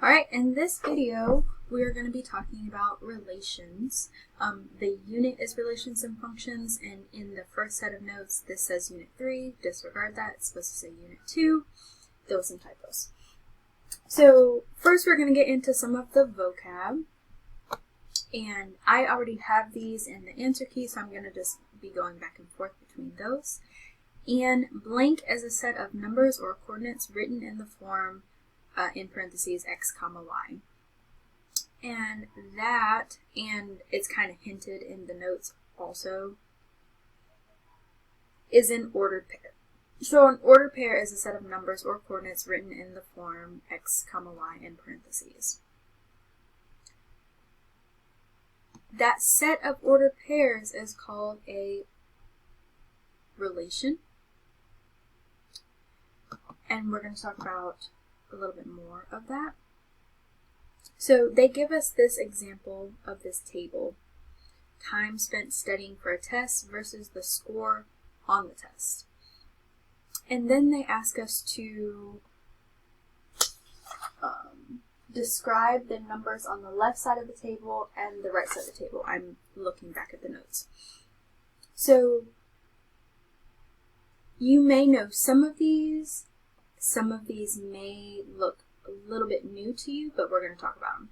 Alright, in this video, we are going to be talking about relations. The unit is relations and functions, and in the first set of notes, this says Unit 3. Disregard that. It's supposed to say Unit 2. There was some typos. So, first we're going to get into some of the vocab. And I already have these in the answer key, so I'm going to just be going back and forth between those. And blank is a set of numbers or coordinates written in the form in parentheses x comma y. And that, and it's kind of hinted in the notes also, is an ordered pair. So an ordered pair is a set of numbers or coordinates written in the form x comma y in parentheses. That set of ordered pairs is called a relation. And we're going to talk about a little bit more of that. So they give us this example of this table. Time spent studying for a test versus the score on the test. And then they ask us to describe the numbers on the left side of the table and the right side of the table. I'm looking back at the notes. So you may know some of these. Some of these may look a little bit new to you, but we're going to talk about them.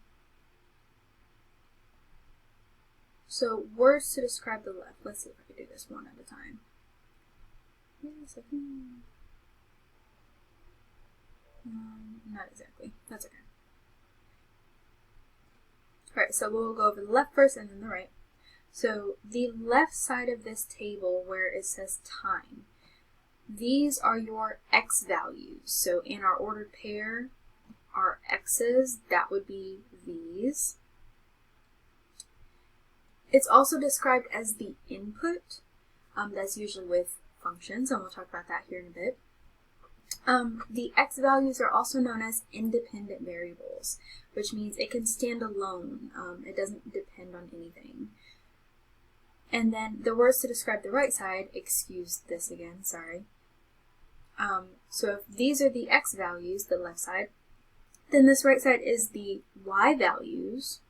So words to describe the left. Let's see if I can do this one at a time. Not exactly. That's okay. Alright, so we'll go over the left first and then the right. So the left side of this table where it says time, these are your x values. So in our ordered pair, our x's, that would be these. It's also described as the input. That's usually with functions, and we'll talk about that here in a bit. The x values are also known as independent variables, which means it can stand alone. It doesn't depend on anything. And then the words to describe the right side, excuse this again, sorry. So if these are the x values, the left side, then this right side is the y values.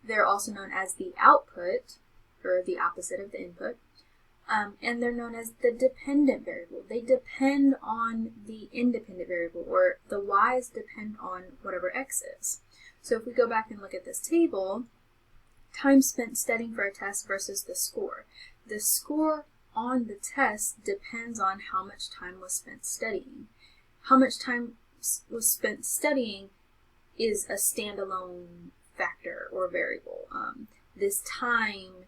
They're also known as the output, or the opposite of the input. And they're known as the dependent variable. They depend on the independent variable, or the y's depend on whatever x is. So if we go back and look at this table, time spent studying for a test versus the score. The score on the test depends on how much time was spent studying. How much time was spent studying is a standalone factor or variable. This time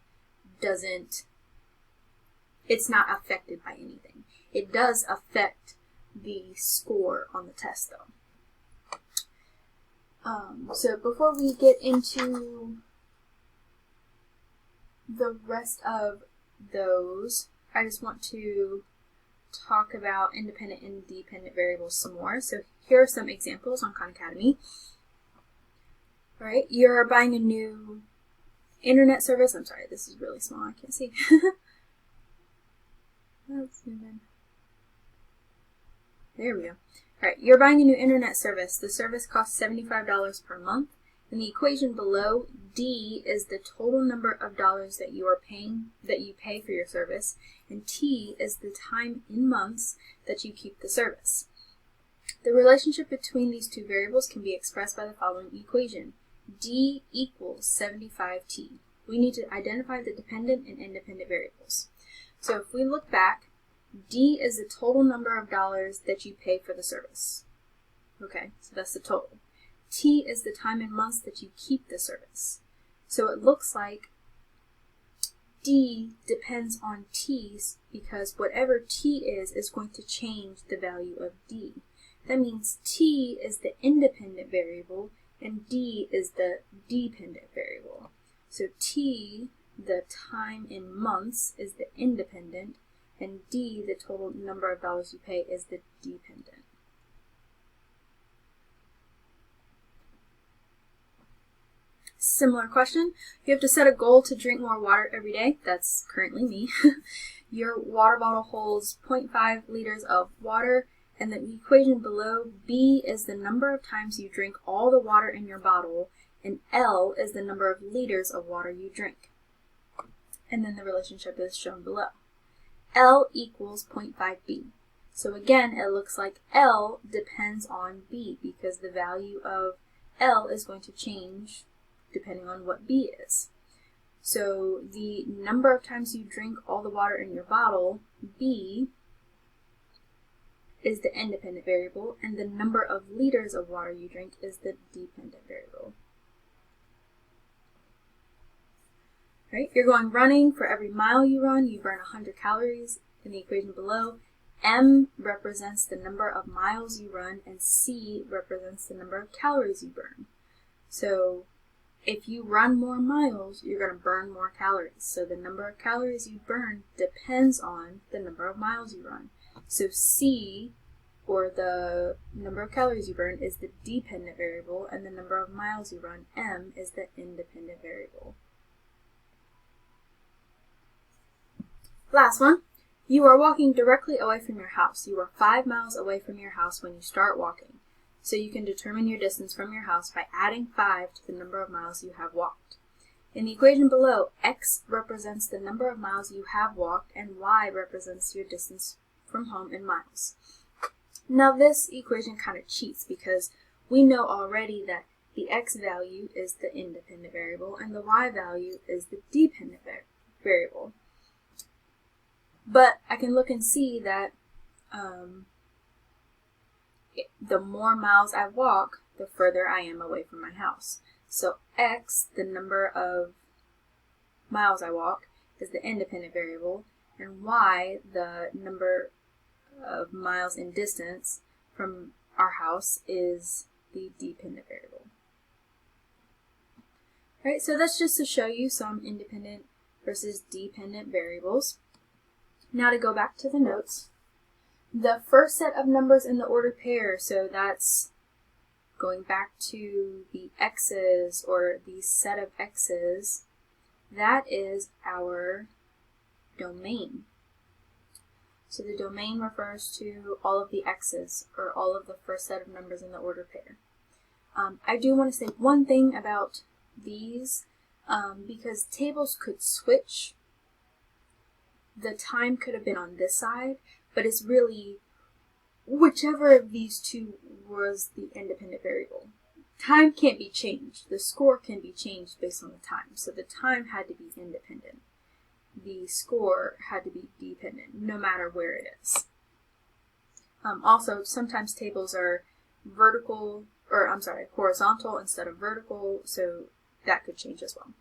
it's not affected by anything. It does affect the score on the test though. So before we get into the rest of those, I just want to talk about independent and dependent variables some more. So here are some examples on Khan Academy. All right, you're buying a new internet service. I'm sorry, this is really small. I can't see. Let's zoom in. There we go. All right, you're buying a new internet service. The service costs $75 per month. In the equation below, D is the total number of dollars that you pay for your service, and T is the time in months that you keep the service. The relationship between these two variables can be expressed by the following equation. D equals 75T. We need to identify the dependent and independent variables. So if we look back, D is the total number of dollars that you pay for the service. Okay, so that's the total. T is the time in months that you keep the service. So it looks like D depends on T because whatever T is going to change the value of D. That means T is the independent variable and D is the dependent variable. So T, the time in months, is the independent, and D, the total number of dollars you pay, is the dependent. Similar question. You have to set a goal to drink more water every day. That's currently me. Your water bottle holds 0.5 liters of water, And the equation below, B is the number of times you drink all the water in your bottle, and L is the number of liters of water you drink. And then the relationship is shown below. L equals 0.5B. So again, it looks like L depends on B because the value of L is going to change depending on what B is. So the number of times you drink all the water in your bottle, B, is the independent variable, and the number of liters of water you drink is the dependent variable. Right? You're going running. For every mile you run, you burn 100 calories. In the equation below, M represents the number of miles you run, and C represents the number of calories you burn. So if you run more miles, you're going to burn more calories. So the number of calories you burn depends on the number of miles you run. So C, or the number of calories you burn, is the dependent variable, and the number of miles you run, M, is the independent variable. Last one. You are walking directly away from your house. You are 5 miles away from your house when you start walking. So you can determine your distance from your house by adding 5 to the number of miles you have walked. In the equation below, X represents the number of miles you have walked, and Y represents your distance from home in miles. Now this equation kind of cheats because we know already that the X value is the independent variable and the Y value is the dependent variable. But I can look and see that the more miles I walk, the further I am away from my house. So X, the number of miles I walk, is the independent variable, and Y, the number of miles in distance from our house, is the dependent variable. Right, so that's just to show you some independent versus dependent variables. Now to go back to the notes, the first set of numbers in the ordered pair, so that's going back to the x's or the set of x's, that is our domain. So the domain refers to all of the x's, or all of the first set of numbers in the ordered pair. I do want to say one thing about these, because tables could switch. The time could have been on this side, but it's really whichever of these two was the independent variable. Time can't be changed. The score can be changed based on the time. So the time had to be independent. The score had to be dependent, no matter where it is. Also, sometimes tables are horizontal instead of vertical, so that could change as well.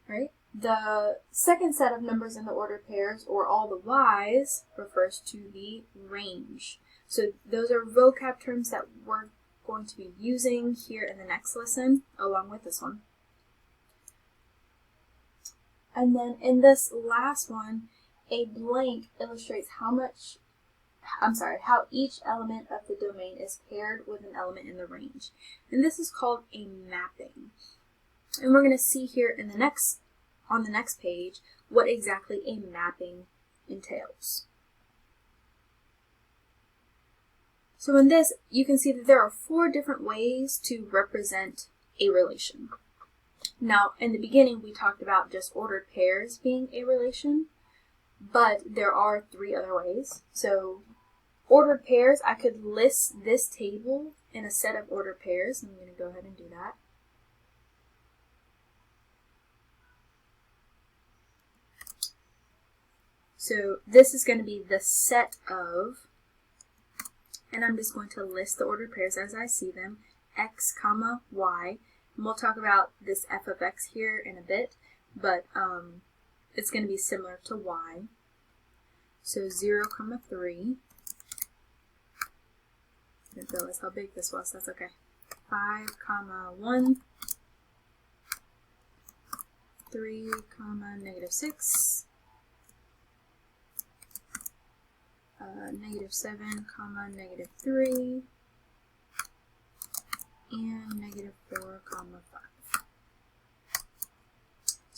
Right? The second set of numbers in the ordered pairs, or all the y's, refers to the range. So those are vocab terms that we're going to be using here in the next lesson, along with this one. And then in this last one, a blank illustrates how each element of the domain is paired with an element in the range. And this is called a mapping. And we're going to see here in on the next page what exactly a mapping entails. So in this, you can see that there are 4 different ways to represent a relation. Now, in the beginning, we talked about just ordered pairs being a relation, but there are 3 other ways. So ordered pairs, I could list this table in a set of ordered pairs. I'm going to go ahead and do that. So this is going to be the set of, and I'm just going to list the ordered pairs as I see them, x, comma, y. And we'll talk about this f of x here in a bit, but it's going to be similar to y. So 0, 3. I didn't realize how big this was, that's okay. 5, 1, 3, -6. -7, -3, and -4, 5.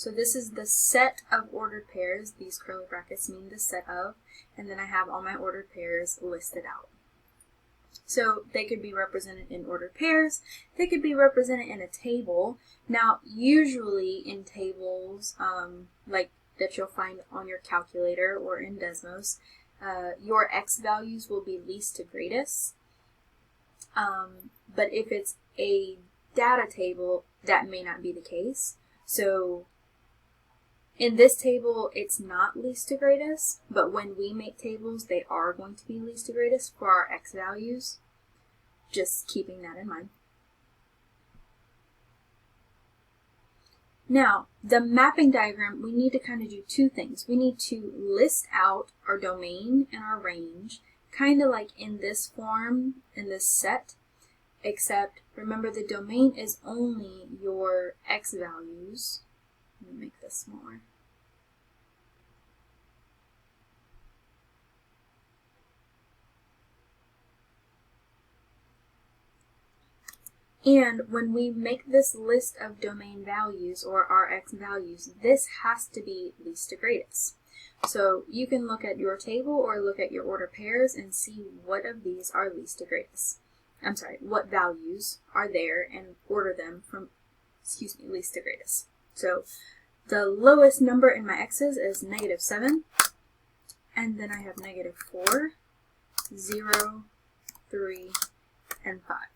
So this is the set of ordered pairs. These curly brackets mean the set of, and then I have all my ordered pairs listed out. So they could be represented in ordered pairs. They could be represented in a table. Now, usually in tables, like that you'll find on your calculator or in Desmos, your X values will be least to greatest. But if it's a data table, that may not be the case. So in this table, it's not least to greatest, but when we make tables, they are going to be least to greatest for our X values. Just keeping that in mind. Now, the mapping diagram, we need to kind of do two things. We need to list out our domain and our range, kind of like in this form, in this set, except remember the domain is only your X values. Let me make this smaller. And when we make this list of domain values or our X values, this has to be least to greatest. So you can look at your table or look at your order pairs and see what of these are least to greatest. I'm sorry, what values are there and order them from, least to greatest. So the lowest number in my X's is -7, and then I have -4, 0, 3, and 5.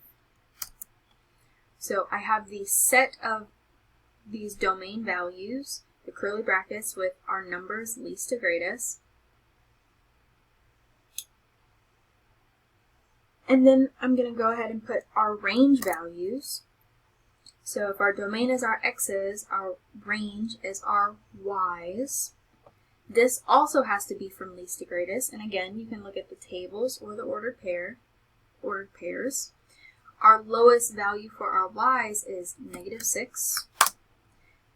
So I have the set of these domain values, the curly brackets with our numbers least to greatest. And then I'm going to go ahead and put our range values. So if our domain is our X's, our range is our Y's. This also has to be from least to greatest. And again, you can look at the tables or the ordered pairs. Our lowest value for our Y's is -6.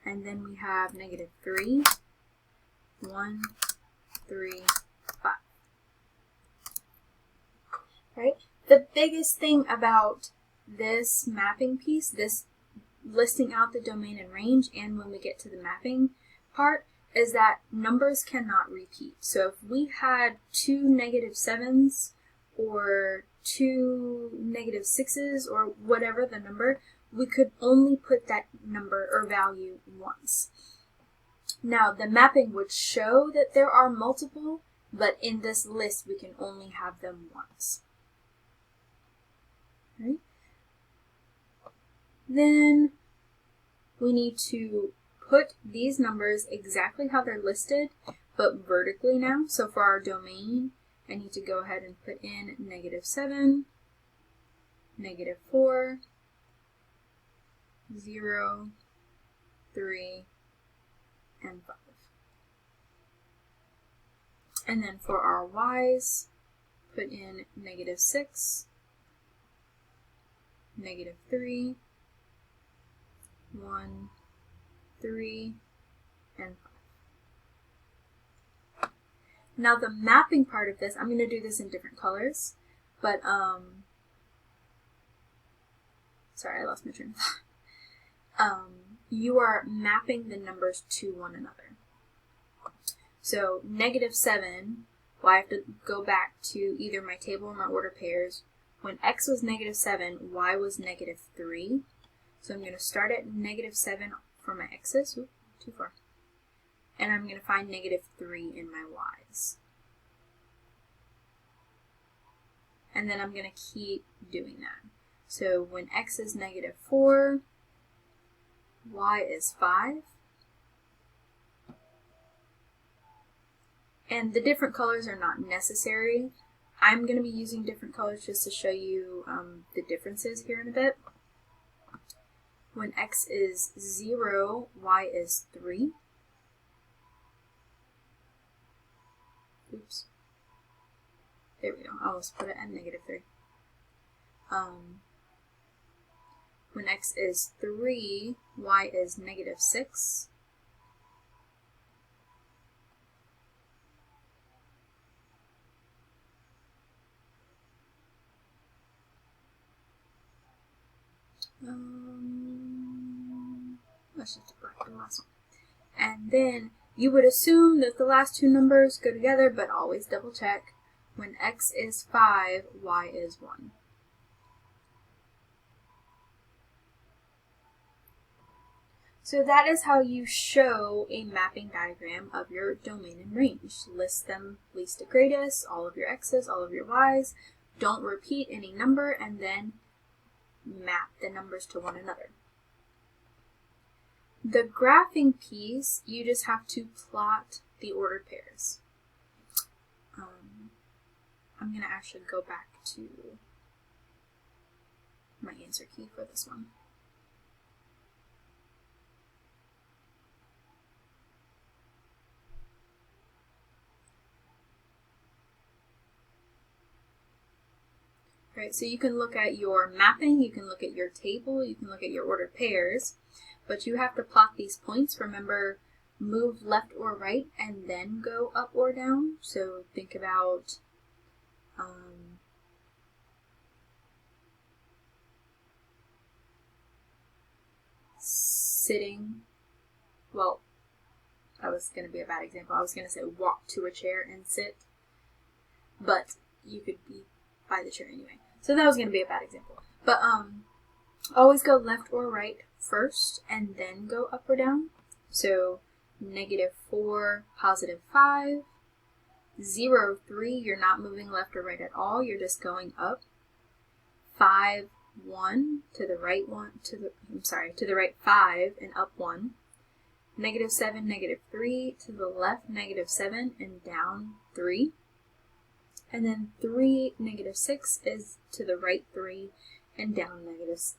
And then we have -3, 1, 3, 5. Right? The biggest thing about this mapping piece, this listing out the domain and range, and when we get to the mapping part, is that numbers cannot repeat. So if we had 2 -7s or 2 -6s or whatever the number, we could only put that number or value once. Now the mapping would show that there are multiple, but in this list we can only have them once. Okay. Then we need to put these numbers exactly how they're listed, but vertically now. So for our domain, I need to go ahead and put in -7, -4, 0, 3, and 5. And then for our Y's, put in -6, -3, 1, 3, and 5. Now the mapping part of this, I'm going to do this in different colors, but sorry, I lost my train of thought. You are mapping the numbers to one another. So -7, well, I have to go back to either my table or my order pairs. When X was -7, Y was -3. So I'm going to start at -7 for my X's. Oops, too far. And I'm going to find -3 in my Y's. And then I'm going to keep doing that. So when X is -4, Y is 5. And the different colors are not necessary. I'm going to be using different colors just to show you the differences here in a bit. When X is 0, Y is 3. Oops. There we go. I almost put it at -3. When X is 3, Y is -6. Let's just black the last one. And then you would assume that the last two numbers go together, but always double check. When x is 5, y is 1. So that is how you show a mapping diagram of your domain and range. List them least to greatest, all of your x's, all of your y's. Don't repeat any number, and then map the numbers to one another. The graphing piece, you just have to plot the ordered pairs. I'm going to actually go back to my answer key for this one. Right, so you can look at your mapping, you can look at your table, you can look at your ordered pairs, but you have to plot these points. Remember, move left or right and then go up or down. So think about sitting, well, that was going to be a bad example. I was going to say walk to a chair and sit, but you could be by the chair anyway. So that was going to be a bad example. But always go left or right first and then go up or down. So -4, +5, 0, 3, you're not moving left or right at all, you're just going up. 5, 1, to the right 1, to the right 5 and up 1. -7, -3, to the left -7 and down 3. And then 3, -6 is to the right 3 and down -6.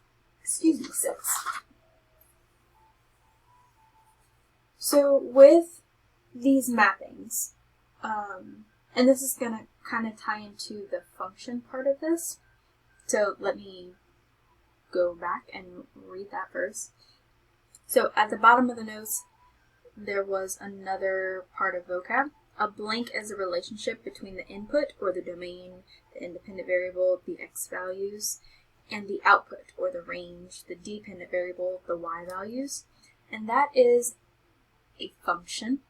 So with these mappings, and this is going to kind of tie into the function part of this. So let me go back and read that first. So at the bottom of the notes, there was another part of vocab. A blank is a relationship between the input, or the domain, the independent variable, the x values, and the output, or the range, the dependent variable, the y values. And that is a function.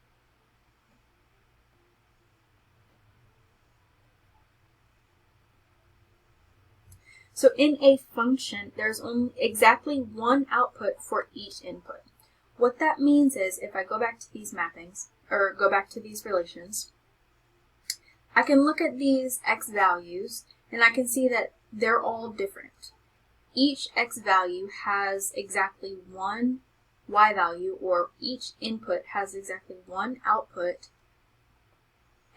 So in a function, there's only exactly one output for each input. What that means is, if I go back to these mappings, or go back to these relations, I can look at these x values and I can see that they're all different. Each x value has exactly one y value, or each input has exactly one output,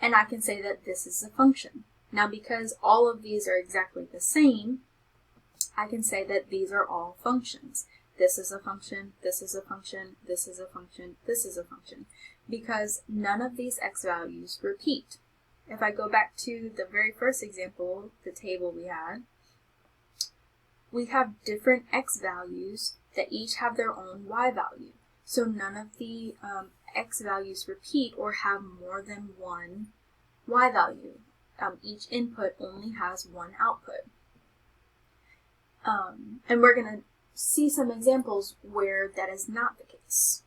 and I can say that this is a function. Now, because all of these are exactly the same, I can say that these are all functions. This is a function, this is a function, this is a function, this is a function, because none of these x values repeat. If I go back to the very first example, the table we have different x values that each have their own y value. So none of the x values repeat or have more than one y value. Each input only has one output. And we're going to see some examples where that is not the case.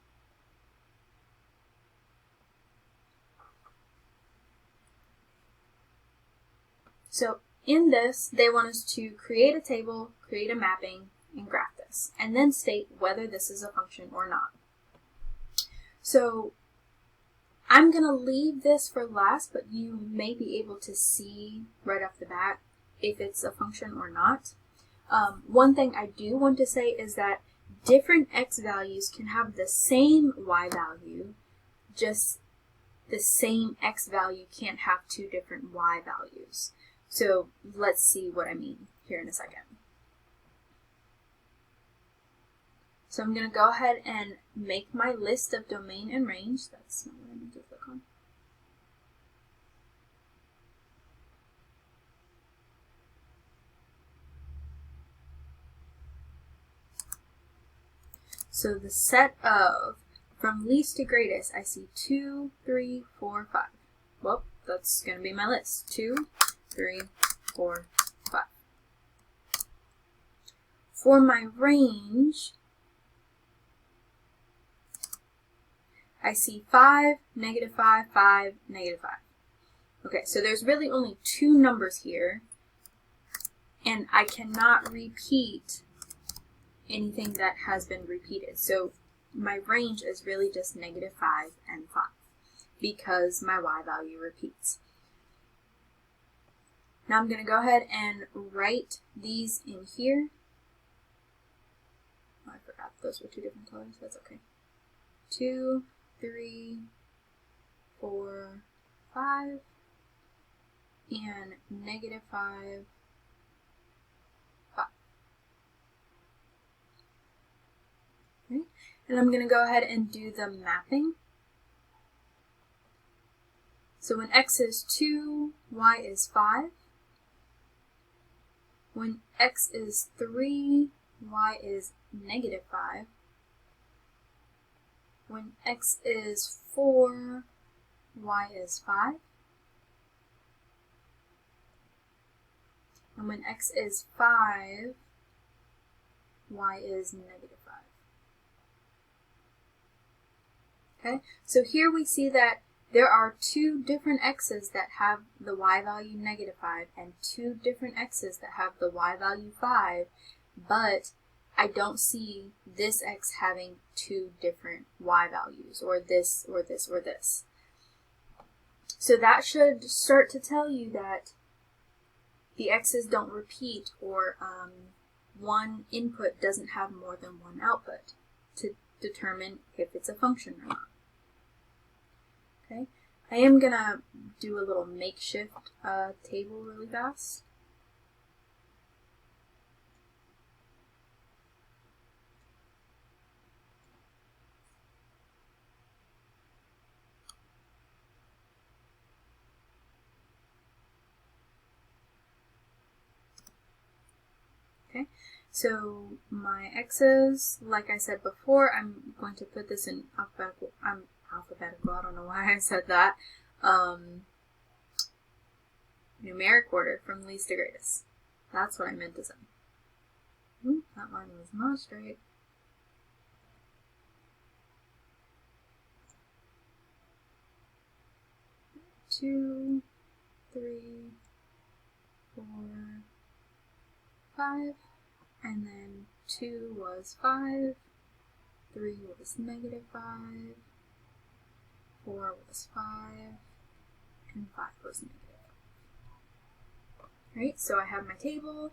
So in this, they want us to create a table, create a mapping, and graph this, and then state whether this is a function or not. So I'm going to leave this for last, but you may be able to see right off the bat if it's a function or not. One thing I do want to say is that different x values can have the same y value, just the same x value can't have two different y values. So let's see what I mean here in a second. So I'm going to go ahead and make my list of domain and range. That's not what I need to click on. So the set of, from least to greatest, I see 2, 3, 4, 5. Well, that's going to be my list. 2, 3, 4, 5. For my range, I see 5, negative 5, 5, negative 5. Okay, so there's really only two numbers here, and I cannot repeat anything that has been repeated. So my range is really just negative 5 and 5 because my y value repeats. Now I'm going to go ahead and write these in here. Oh, I forgot those were two different colors. That's okay. 2, 3, 4, 5, and negative 5, 5. Okay. And I'm going to go ahead and do the mapping. So when x is 2, y is 5. When x is 3, y is negative 5. When x is 4, y is 5. And when x is 5, y is negative 5. Okay, so here we see that there are two different x's that have the y value negative 5 and two different x's that have the y value 5, but I don't see this x having two different y values, or this, or this, or this. So that should start to tell you that the x's don't repeat, or one input doesn't have more than one output to determine if it's a function or not. Okay, I am going to do a little makeshift table really fast. Okay, so my x's, like I said before, I'm going to put this in alphabetical, I don't know why I said that, numeric order from least to greatest. That's what I meant to say. Ooh, that line was not straight. Two, 3, 4, 5, and then 2 was 5, 3 was negative 5, 4 was 5, and 5 was negative 5. Alright, so I have my table,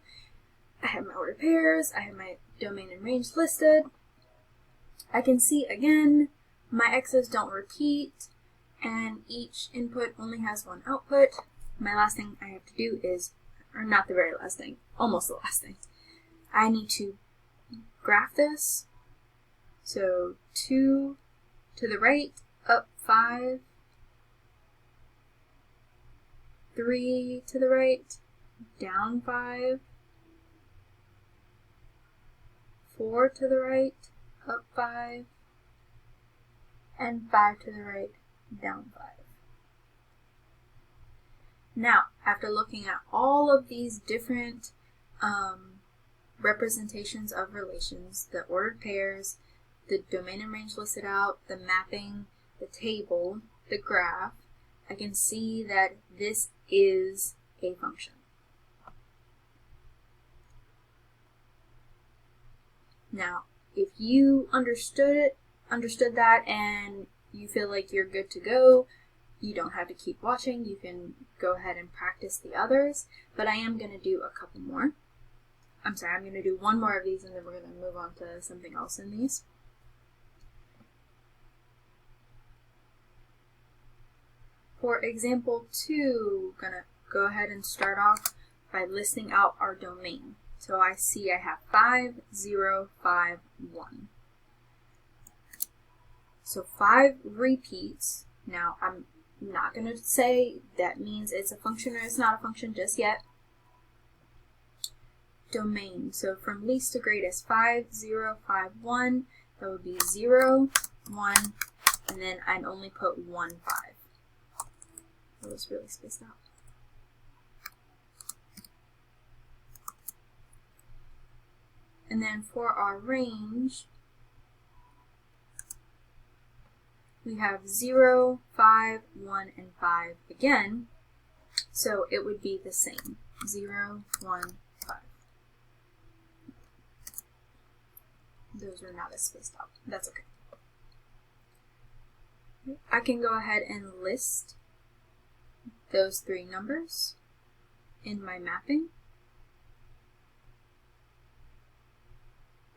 I have my ordered pairs, I have my domain and range listed. I can see again, my x's don't repeat, and each input only has one output. My last thing I have to do is, or not the very last thing, almost the last thing, I need to graph this. So 2 to the right, up 5, 3 to the right, down 5, 4 to the right, up 5, and 5 to the right, down 5. Now, after looking at all of these different representations of relations, the ordered pairs, the domain and range listed out, the mapping, the table, the graph, I can see that this is a function. Now, if you understood that and you feel like you're good to go, you don't have to keep watching. You can go ahead and practice the others, but I am going to do a couple more. I'm going to do one more of these and then we're going to move on to something else in these. For example 2, I'm going to go ahead and start off by listing out our domain. So I see I have 5, 0, 5, 1. So 5 repeats. Now I'm not going to say that means it's a function or it's not a function just yet. Domain. So from least to greatest, 5, 0, 5, 1. That would be 0, 1, and then I'd only put 1, 5. That was really spaced out. And then for our range, we have 0, 5, 1, and 5 again, so it would be the same, 0, 1, 5. Those are not as spaced out. That's okay. I can go ahead and list those three numbers in my mapping.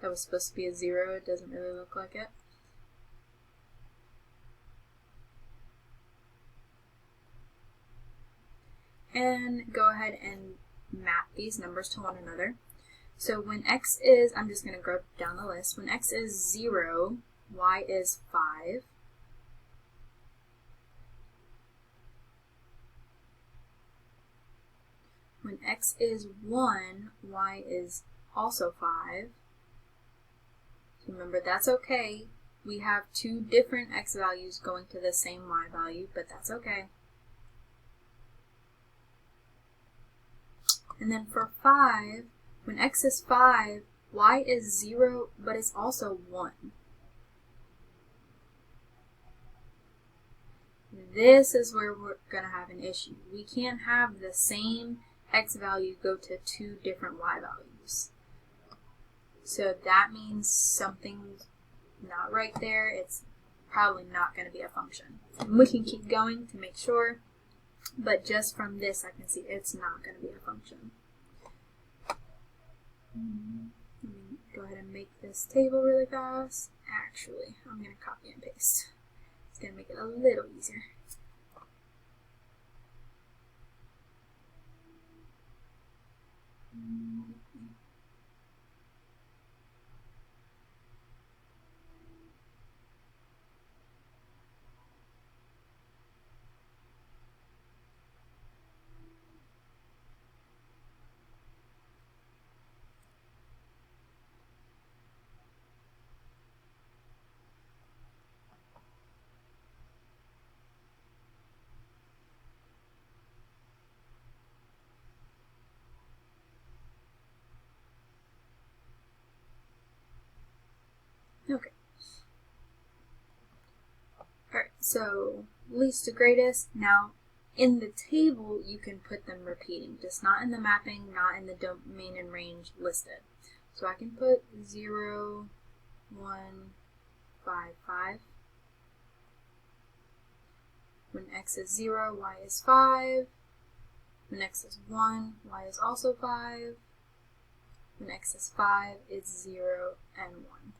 That was supposed to be a 0, it doesn't really look like it. And go ahead and map these numbers to one another. So when x is, I'm just going to go down the list, when x is 0, y is 5. When x is 1, y is also 5. Remember, that's okay. We have two different x values going to the same y value, but that's okay. And then for 5, when x is 5, y is 0, but it's also 1. This is where we're going to have an issue. We can't have the same x value go to two different y values. So that means something's not right there. It's probably not going to be a function. And we can keep going to make sure, but just from this I can see it's not going to be a function. Let me go ahead and make this table really fast. Actually, I'm going to copy and paste. It's going to make it a little easier. Okay. Alright, so least to greatest. Now, in the table, you can put them repeating, just not in the mapping, not in the domain and range listed. So I can put 0, 1, 5, 5. When x is 0, y is 5. When x is 1, y is also 5. When x is 5, it's 0 and 1.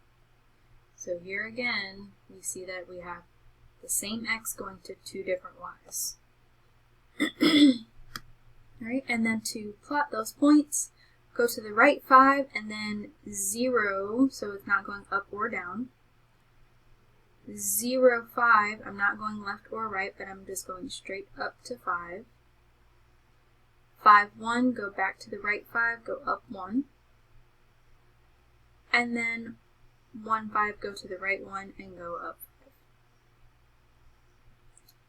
So here again, we see that we have the same x going to two different y's. Alright, and then to plot those points, go to the right 5 and then 0, so it's not going up or down. 0, 5, I'm not going left or right, but I'm just going straight up to 5. 5, 1, go back to the right 5, go up 1. And then 1, 5, go to the right 1 and go up 5.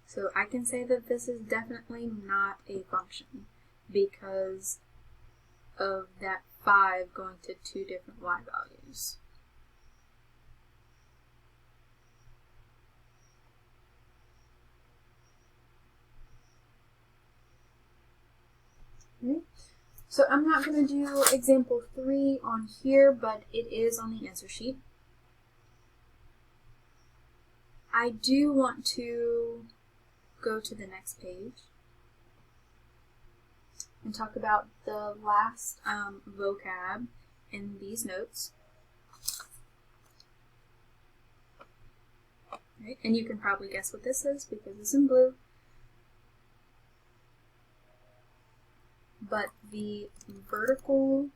So I can say that this is definitely not a function because of that 5 going to two different y values. Okay. So I'm not going to do example 3 on here, but it is on the answer sheet. I do want to go to the next page and talk about the last vocab in these notes. Right? And you can probably guess what this is because it's in blue. But the vertical,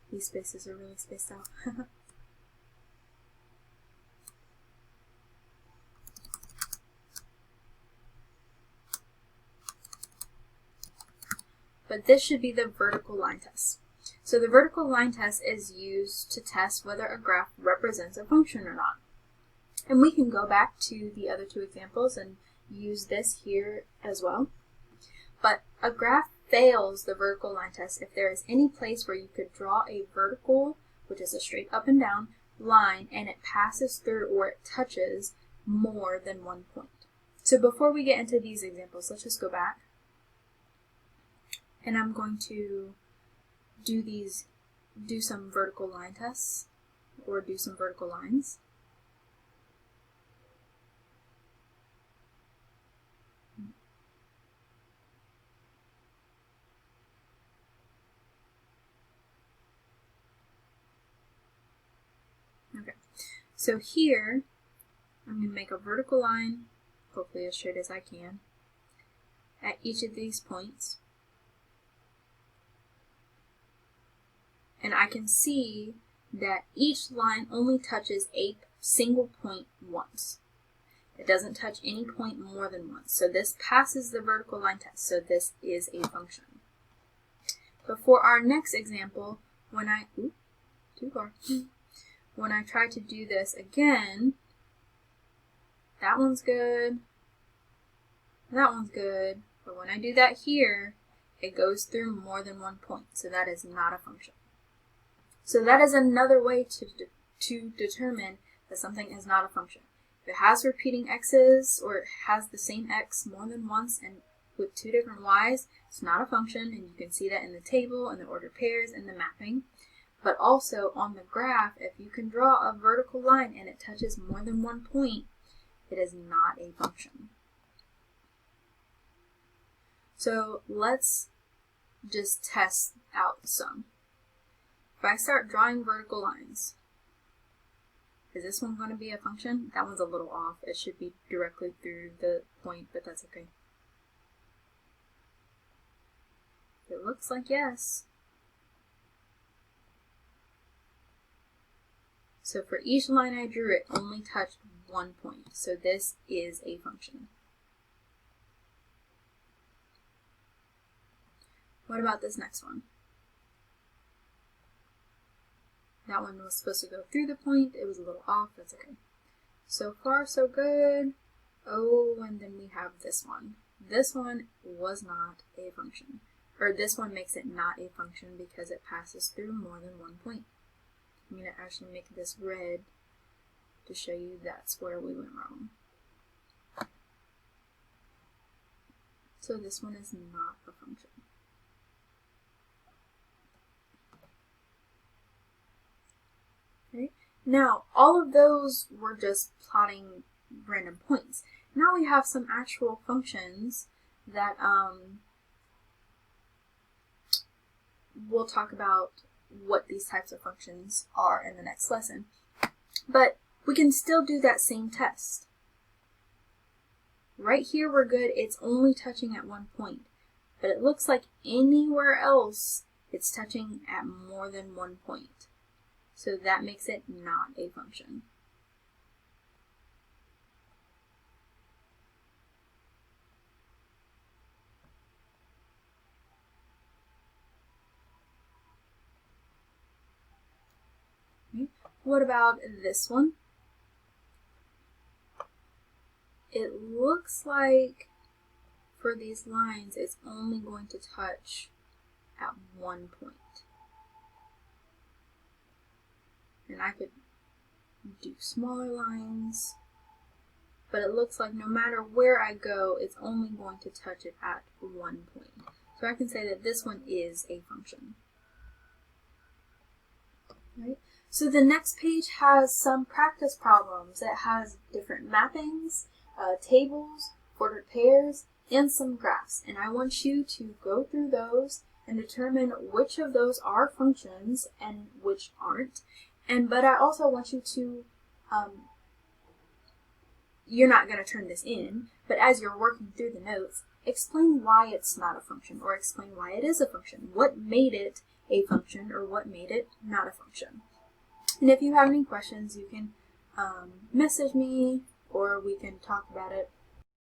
these spaces are really spaced out. But this should be the vertical line test. So the vertical line test is used to test whether a graph represents a function or not. And we can go back to the other two examples and use this here as well. But a graph fails the vertical line test if there is any place where you could draw a vertical, which is a straight up and down, line and it passes through or it touches more than one point. So before we get into these examples, let's just go back. And I'm going to do some vertical line tests, or do some vertical lines. Okay, so here I'm going to make a vertical line, hopefully as straight as I can, at each of these points. And I can see that each line only touches a single point once. It doesn't touch any point more than once. So this passes the vertical line test. So this is a function. But for our next example, when I try to do this again, that one's good, that one's good, but when I do that here, it goes through more than one point. So that is not a function. So that is another way to determine that something is not a function. If it has repeating x's, or it has the same x more than once and with two different y's, it's not a function, and you can see that in the table, in the ordered pairs, in the mapping. But also on the graph, if you can draw a vertical line and it touches more than one point, it is not a function. So let's just test out some. If I start drawing vertical lines, is this one going to be a function? That one's a little off. It should be directly through the point, but that's okay. It looks like yes. So for each line I drew, it only touched one point. So this is a function. What about this next one? That one was supposed to go through the point. It was a little off. That's okay. So far, so good. Oh, and then we have this one. This one was not a function. Or this one makes it not a function because it passes through more than one point. I'm going to actually make this red to show you that's where we went wrong. So this one is not a function. Okay. Now, all of those were just plotting random points. Now we have some actual functions that we'll talk about what these types of functions are in the next lesson. But we can still do that same test. Right here we're good, it's only touching at one point. But it looks like anywhere else it's touching at more than one point. So that makes it not a function. Okay. What about this one? It looks like for these lines it's only going to touch at one point. And I could do smaller lines, but it looks like no matter where I go, it's only going to touch it at one point. So I can say that this one is a function. Right? So the next page has some practice problems. It has different mappings, tables, ordered pairs, and some graphs. And I want you to go through those and determine which of those are functions and which aren't. But I also want you to, you're not going to turn this in, but as you're working through the notes, explain why it's not a function, or explain why it is a function. What made it a function, or what made it not a function? And if you have any questions, you can message me, or we can talk about it